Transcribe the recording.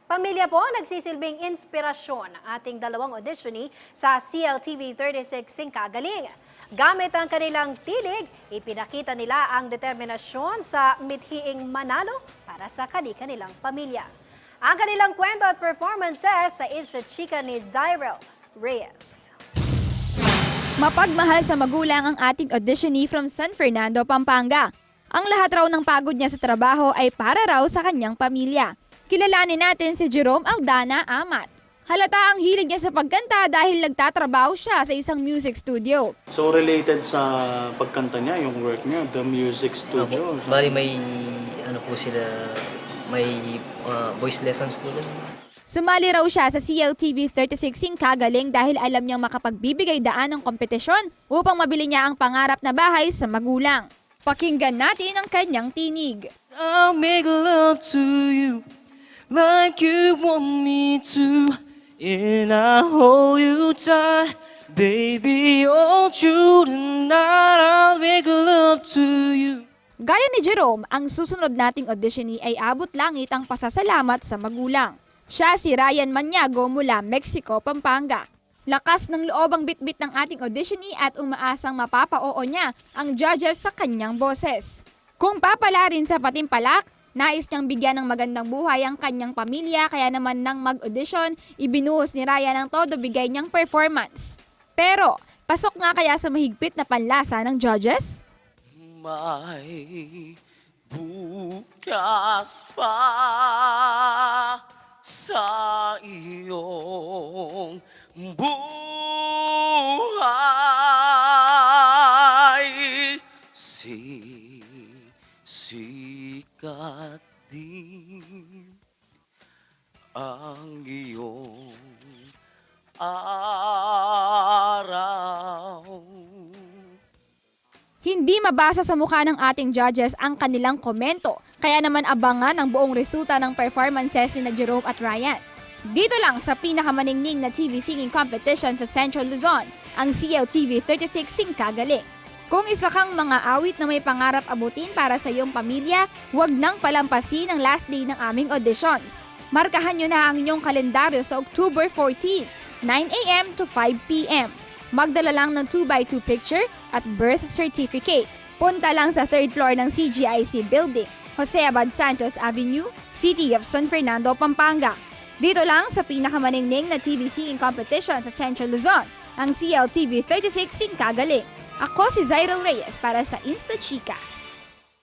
Pamilya po nagsisilbing inspirasyon ng ating dalawang auditionee sa CLTV 36 Singkagaling. Gamit ang kanilang tilig, ipinakita nila ang determinasyon sa mithiing manalo para sa kanilang pamilya. Ang kanilang kwento at performances sa Isa Chika ni Zyrel Reyes. Mapagmahal sa magulang ang ating auditionee from San Fernando, Pampanga. Ang lahat raw ng pagod niya sa trabaho ay para raw sa kanyang pamilya. Kilalanin natin si Jerome Aldana Amat. Halata ang hilig niya sa pagkanta dahil nagtatrabaho siya sa isang music studio. So related sa pagkanta niya, yung work niya, the music studio. Bali may ano po sila, may voice lessons po din. Sumali raw siya sa CLTV 36 Singkagaling dahil alam niyang makapagbibigay daan ng kompetisyon upang mabili niya ang pangarap na bahay sa magulang. Pakinggan natin ang kanyang tinig. I'll make love to you like you want me to, and I'll hold you tight, baby, hold you tonight. I'll make love to you. Gaya ni Jerome, ang susunod nating auditionee ay abot langit ang pasasalamat sa magulang. Siya si Ryan Maniago mula Mexico, Pampanga. Lakas ng loob ang bitbit ng ating auditionee at umaasang mapapa-oo niya ang judges sa kanyang boses. Kung papala rin sa patimpalak, nais niyang bigyan ng magandang buhay ang kanyang pamilya kaya naman nang mag-audition, ibinuhos ni Ryan ang todo bigay niyang performance. Pero, pasok nga kaya sa mahigpit na panlasa ng judges? May bukas pa sa iyong buhay, sikat din ang iyong araw. Hindi mabasa sa mukha ng ating judges ang kanilang komento, kaya naman abangan ang buong resulta ng performances ni Jerome at Ryan. Dito lang sa pinakamaningning na TV singing competition sa Central Luzon, ang CLTV 36 Singkagaling. Kung isa kang mga awit na may pangarap abutin para sa iyong pamilya, huwag nang palampasin ang last day ng aming auditions. Markahan nyo na ang inyong kalendaryo sa October 14, 9 a.m. to 5 p.m. Magdala lang ng 2x2 picture at birth certificate. Punta lang sa 3rd floor ng CGIC Building, Jose Abad Santos Avenue, City of San Fernando, Pampanga. Dito lang sa pinakamaningning na TV singing competition sa Central Luzon, ang CLTV 36 Singkagaling. Ako si Zyrel Reyes para sa Insta Chika.